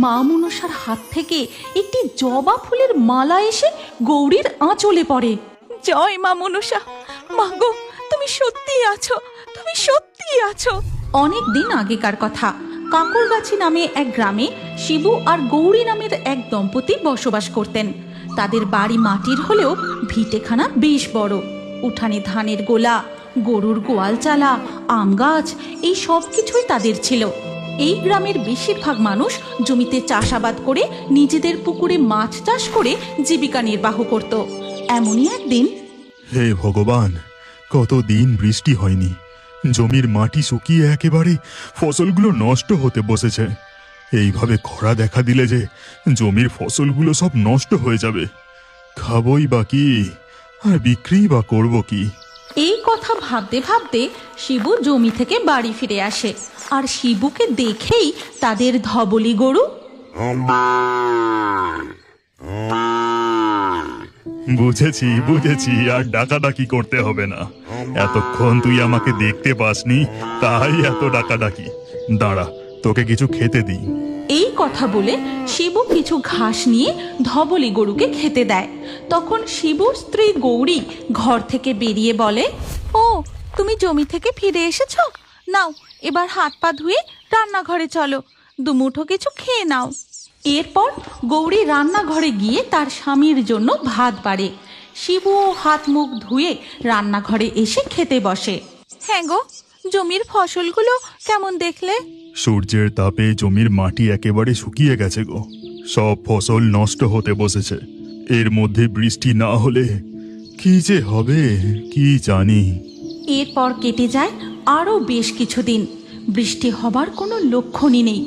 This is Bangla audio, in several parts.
মা মনসার হাত থেকে একটি জবা ফুলের মালা এসে গৌরীর আঁচলে পড়ে। জয় মা মনসা, মা গো, তুমি সত্যিই আছো, তুমি সত্যিই আছো। অনেক দিন আগেকার কথা। কাকরগাছি নামে এক গ্রামে শিবু আর গৌরী নামের এক দম্পতি বসবাস করতেন। তাদের বাড়ি মাটির হলেও ভিটেখানা বেশ বড়। উঠানে ধানের গোলা, গরুর গোয়াল চালা, আম গাছ, এই সব কিছুই তাদের ছিল। এই গ্রামের বেশিরভাগ মানুষ জমিতে চাষাবাদ করে নিজেদের পুকুরে মাছ চাষ করে জীবিকা নির্বাহ করত। এমনই একদিন, হে ভগবান, কতদিন বৃষ্টি হয়নি, জমির মাটি শুকিয়ে একেবারে ফসলগুলো নষ্ট হতে বসেছে। এইভাবে খরা দেখা দিলে যে জমির ফসলগুলো সব নষ্ট হয়ে যাবে। খাবই বা কি আর বিক্রি বা করব কি? এই কথা ভাবতে ভাবতে শিবু জমি থেকে বাড়ি ফিরে আসে। আর শিবুকে দেখেই তাদের ধবলি গরু বুঝেছি বুঝেছি, আর ডাকাডাকি করতে হবে না। এতক্ষণ তুই আমাকে দেখতে পাসনি, তাই এত ডাকাডাকি। দাঁড়া, তোকে কিছু খেতে দিই। এই কথা বলে শিবু কিছু ঘাস নিয়ে ধবলি গরুকে খেতে দেয়। তখন শিবুর স্ত্রী গৌরী ঘর থেকে বেরিয়ে বলে, ও তুমি জমি থেকে ফিরে এসেছো? নাও, এবার হাত পা ধুয়ে রান্নাঘরে চলো, দুমুঠো কিছু খেয়ে নাও। এরপর গৌরী রান্নাঘরে গিয়ে তার স্বামীর জন্য ভাত বাড়ে। শিবুও হাত মুখ ধুয়ে রান্নাঘরে এসে খেতে বসে। হ্যাঁ গো, জমির ফসলগুলো কেমন দেখলে? সূর্যের তাপে জমির মাটি একেবারে শুকিয়ে গেছে গো। সব ফসল নষ্ট হতে বসেছে। এর মধ্যে বৃষ্টি না হলে কি যে হবে কি জানি। এরপর কেটে যায় আরও বেশ কিছুদিন। বৃষ্টি হবার কোনো লক্ষণই নেই।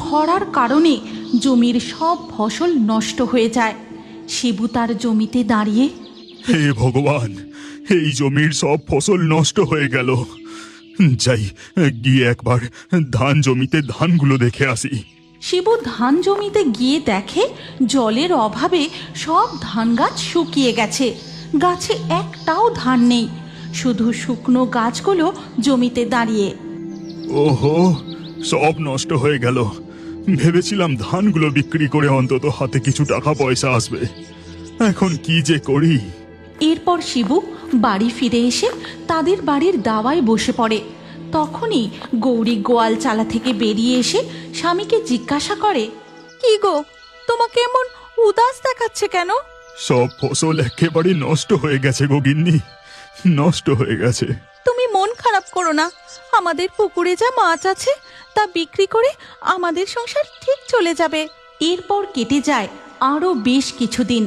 খরার কারণে জমির সব ফসল নষ্ট হয়ে যায়। শিবু তার জমিতে দাঁড়িয়ে, হে ভগবান, এই জমির সব ফসল নষ্ট হয়ে গেল। যাই, গিয়ে একবার ধান জমিতে ধানগুলো দেখে আসি। শিবু ধান জমিতে গিয়ে দেখে জলের অভাবে সব ধান গাছ শুকিয়ে গেছে। গাছে একটাও ধান নেই, শুধু শুকনো গাছগুলো জমিতে দাঁড়িয়ে। ওহো, সব নষ্ট হয়ে গেল। ভেবেছিলাম ধানগুলো বিক্রি করে অন্তত হাতে কিছু টাকা পয়সা আসবে। এখন কি যে করি। এরপর শিবু বাড়ি ফিরে এসে তাদের বাড়ির দাওয়ায় বসে পড়ে। তখনই গৌরী গোয়াল চালা থেকে বেরিয়ে এসে স্বামীকে জিজ্ঞাসা করে, কি গো, তোমাকে এমন উদাস দেখাচ্ছে কেন? সব ফসল একেবারে নষ্ট হয়ে গেছে গো গিন্নি, নষ্ট হয়ে গেছে। তুমি মন খারাপ করো না, আমাদের পুকুরে যা মাছ আছে তা বিক্রি করে আমাদের সংসার ঠিক চলে যাবে। এরপর কেটে যায় আরও বেশ কিছুদিন।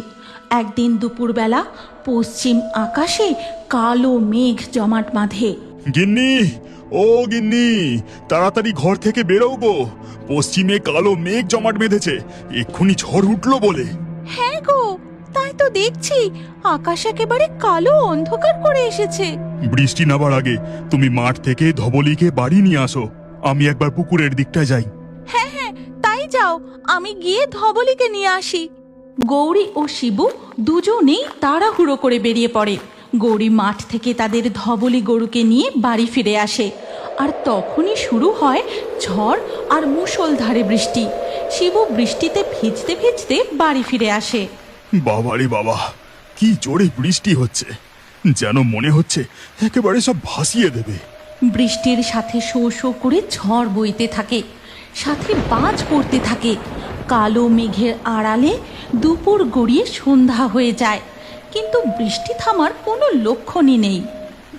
একদিন দুপুরবেলা পশ্চিম আকাশে কালো মেঘ জমাট বাঁধে। গিন্নি, ও গিন্নি, তাড়াতাড়ি ঘর থেকে বেরো গো। পশ্চিমে কালো মেঘ জমাট বেঁধেছে, এক্ষুনি ঝড় উঠলো বলে। হ্যাঁ গো, তাই তো দেখছি, আকাশ একেবারে কালো অন্ধকার করে এসেছে। বৃষ্টি নামার আগে তুমি মাঠ থেকে ধবলিকে বাড়ি নিয়ে আসো। আমি একবার পুকুরের দিকটা যাই। হ্যাঁ হ্যাঁ, তাই যাও, আমি গিয়ে ধবলিকে নিয়ে আসি। গৌরী ও শিবু দুজনেই তাড়াহুড়ো করে বেরিয়ে পড়ে। গৌরী মাঠ থেকে তাদের ধবলি গরুকে নিয়ে বাড়ি ফিরে আসে। আর তখনই শুরু হয় ঝড় আর মুষলধারে বৃষ্টি। শিবু বৃষ্টিতে ভিজতে ভিজতে বাড়ি ফিরে আসে। বাবারে বাবা, কি জোরে বৃষ্টি হচ্ছে, যেন মনে হচ্ছে একেবারে সব ভাসিয়ে দেবে। বৃষ্টির সাথে শো শো করে ঝড় বইতে থাকে, সাথে বাজ পড়তে থাকে। কালো মেঘের আড়ালে দুপুর গড়িয়ে সন্ধ্যা হয়ে যায়, কিন্তু বৃষ্টি থামার কোনো লক্ষণই নেই।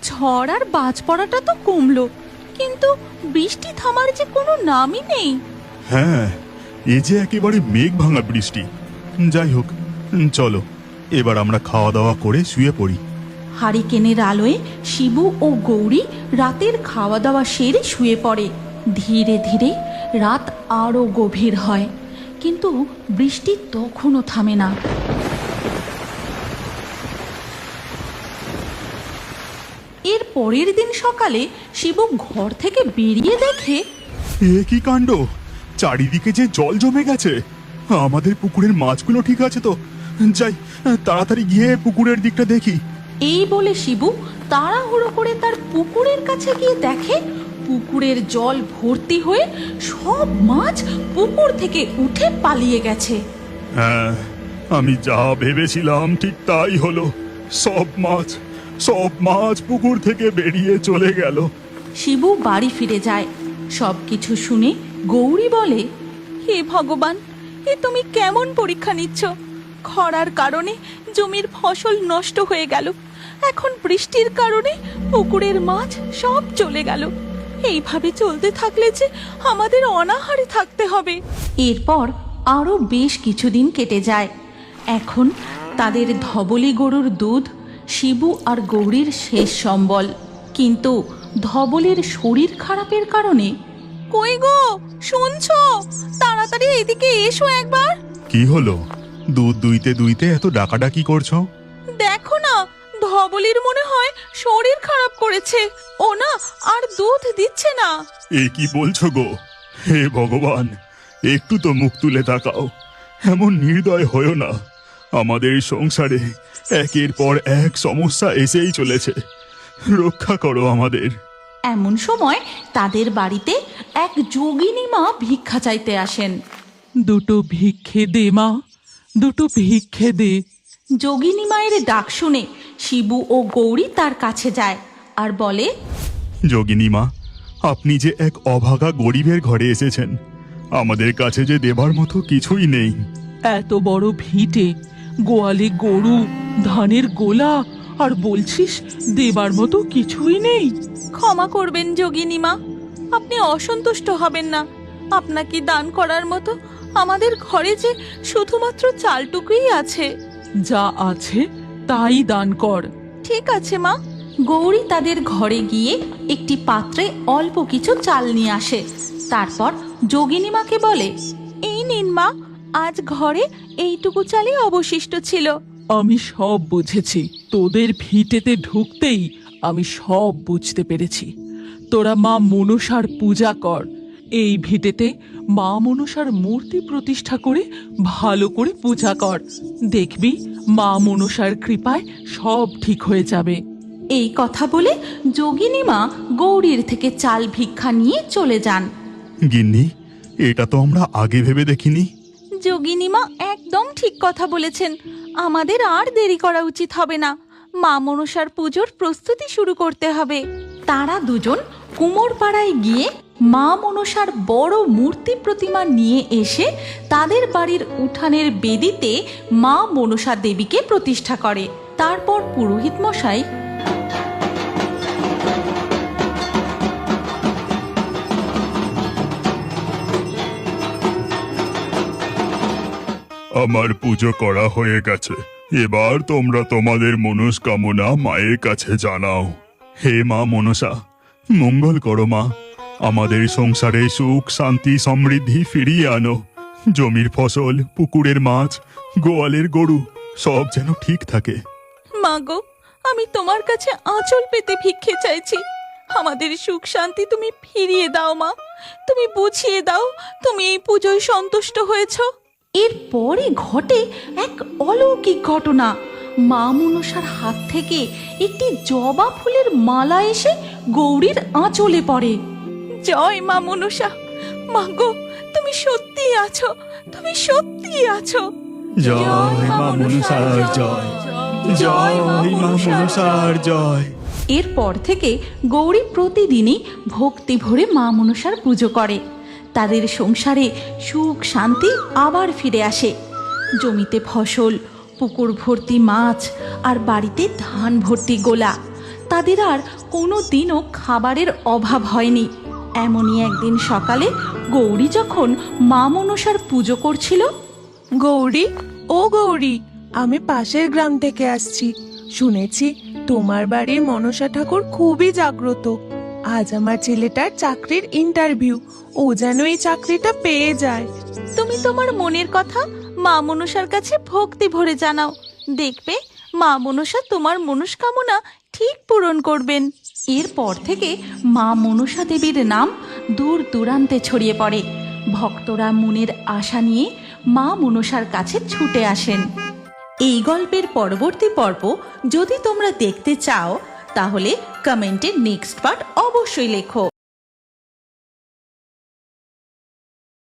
ঝড় আর বাজ পড়াটা তো কমলো, কিন্তু বৃষ্টি থামার যে কোনো নামই নেই। হ্যাঁ, এ যে একেবারে মেঘ ভাঙা বৃষ্টি। যাই হোক, চলো এবার আমরা খাওয়া দাওয়া করে শুয়ে পড়ি। হারিকেনের আলোয় শিবু ও গৌরী রাতের খাওয়া দাওয়া সেরে শুয়ে পড়ে। ধীরে ধীরে রাত আরও গভীর হয়, কিন্তু বৃষ্টি তখনও থামে না। এর পরের দিন সকালে শিবু ঘর থেকে বেরিয়ে দেখে, এ কি কাণ্ড, চারিদিকে যে জল জমে গেছে। আমাদের পুকুরের মাছগুলো ঠিক আছে তো? যাই, তাড়াতাড়ি গিয়ে পুকুরের দিকটা দেখি। এই বলে শিবু তাড়াহুড়ো করে তার পুকুরের কাছে গিয়ে দেখে পুকুরের জল ভর্তি হয়ে সব মাছ পুকুর থেকে উঠে পালিয়ে গেছে। হ্যাঁ, আমি যা ভেবেছিলাম ঠিক তাই হলো। সব মাছ পুকুর থেকে বেরিয়ে চলে গেল। শিবু বাড়ি ফিরে যায়। সবকিছু শুনে গৌরী বলে, হে ভগবান, এ তুমি কেমন পরীক্ষা নিচ্ছ? খরার কারণে জমির ফসল নষ্ট হয়ে গেল, এখন বৃষ্টির কারণে পুকুরের মাছ সব চলে গেল। এইভাবে চলতে থাকলে যে আমাদের অনাহারে থাকতে হবে। এরপর আরো বেশ কিছুদিন কেটে যায়। এখন তাদের ধবলি গরুর দুধ শিবু আর গৌরীর শেষ সম্বল। কিন্তু ধবলির শরীর খারাপের কারণে, কই গো, শুনছো? তাড়াতাড়ি এদিকে এসো একবার। কি হলো? দুধ দুইতে দুইতে এত ডাকাডাকি করছো? দেখো না, ধবলির মনে হয় শরীর খারাপ করেছে, ও না আর দুধ দিচ্ছে না। এ কি বলছো গো? হে ভগবান, একটু তো মুখ তুলে তাকাও। এমন নির্দয় হয়ো না। আমাদের সংসারে একের পর এক সমস্যা এসেই চলেছে। রক্ষা করো আমাদের। এমন সময় তাদের বাড়িতে এক যোগিনী মা ভিক্ষা চাইতে আসেন। দুটো ভিক্ষে দে মা, দুটো ভিক্ষে দে। যোগিনী মায়ের ডাক শুনে শিবু ও গৌরী তার কাছে যায় আর বলে, যোগিনী মা, আপনি যে এক অভাগা গরিবের ঘরে এসেছেন। আমাদের কাছে যে দেবার মতো কিছুই নেই। এত বড় ভিটে, গোয়ালে গরু, ধানের গোলা, আর বলছিস দেবার মতো কিছুই নেই? ক্ষমা করবেন যোগিনী মা, আপনি অসন্তুষ্ট হবেন না। আপনাকে দান করার মতো আমাদের ঘরে যে শুধুমাত্র চালটুকুই আছে। যা আছে তাই দান কর। ঠিক আছে মা। গৌরী তাদের ঘরে গিয়ে একটি পাত্রে অল্প কিছু চাল নিয়ে আসে। তারপর যোগিনী মাকে বলে, এই নিন মা, আজ ঘরে এইটুকু চালই অবশিষ্ট ছিল। আমি সব বুঝেছি, তোদের ভিটেতে ঢুকতেই আমি সব বুঝতে পেরেছি। তোরা মা মনসার পূজা কর। এই ভিটেতে মা মনসার মূর্তি প্রতিষ্ঠা করে ভালো করে পূজা কর। দেখবি মা মনসার কৃপায় সব ঠিক হয়ে যাবে। এই কথা বলে যোগিনী মা গৌরীর থেকে চাল ভিক্ষা নিয়ে চলে যান। গিন্নি, এটা তো আমরা আগে ভেবে দেখিনি। যোগিনী মা একদম ঠিক কথা বলেছেন। আমাদের আর দেরি করা উচিত হবে না। মা মনসার পুজোর প্রস্তুতি শুরু করতে হবে। তারা দুজন কুমোরপাড়ায় গিয়ে মা মনসার বড় মূর্তি প্রতিমা নিয়ে এসে তাদের বাড়ির উঠানের বেদিতে মা মনসা দেবীকে প্রতিষ্ঠা করে। তারপর পুরোহিত মশাই আমার পুজো করা হয়ে গেছে। এবার তোমরা তোমাদের মনস্কামনা মায়ের কাছে জানাও। হে মা মনসা, মঙ্গল করো মা। আমাদের সংসারে সুখ, শান্তি, সমৃদ্ধি ফিরিয়ে আনো। জমির ফসল, পুকুরের মাছ, গোয়ালের গরু সব যেন ঠিক থাকে। মা গো, আমি তোমার কাছে আঁচল পেতে ভিক্ষে চাইছি। আমাদের সুখ শান্তি তুমি ফিরিয়ে দাও মা। তুমি বুঝিয়ে দাও তুমি এই পুজোয় সন্তুষ্ট হয়েছ। এরপরই ঘটে এক অলৌকিক ঘটনা। মা মনসার হাত থেকে একটি জবা ফুলের মালা এসে গৌরীর আঁচলে পড়ে। জয় মা মনসা। মা গো, তুমি সত্যি আছো, তুমি সত্যি আছো। জয় মা মনসার জয়, জয় মা মনসার জয়। এরপর থেকে গৌরী প্রতিদিনই ভক্তি ভরে মা মনসার পুজো করে। তাদের সংসারে সুখ শান্তি আবার ফিরে আসে। জমিতে ফসল, পুকুর ভর্তি মাছ আর বাড়িতে ধান ভর্তি গোলা। তাদের আর কোনো দিনও খাবারের অভাব হয়নি। এমনই একদিন সকালে গৌরী যখন মা মনসার পুজো করছিল, গৌরী, ও গৌরী, আমি পাশের গ্রাম থেকে আসছি। শুনেছি তোমার বাড়ির মনসা ঠাকুর খুবই জাগ্রত। আজ আমার ছেলেটার চাকরির ইন্টারভিউ, ও যেন এই চাকরিটা পেয়ে যায়। তুমি তোমার মনের কথা মা মনসার কাছে ভক্তি ভরে জানাও। দেখবে মা মনসা তোমার মনস্কামনা ঠিক পূরণ করবেন। এরপর থেকে মা মনসা দেবীর নাম দূর দূরান্তে ছড়িয়ে পড়ে। ভক্তরা মনের আশা নিয়ে মা মনসার কাছে ছুটে আসেন। এই গল্পের পরবর্তী পর্ব যদি তোমরা দেখতে চাও তাহলে কমেন্টে নেক্সট পার্ট অবশ্যই লেখো।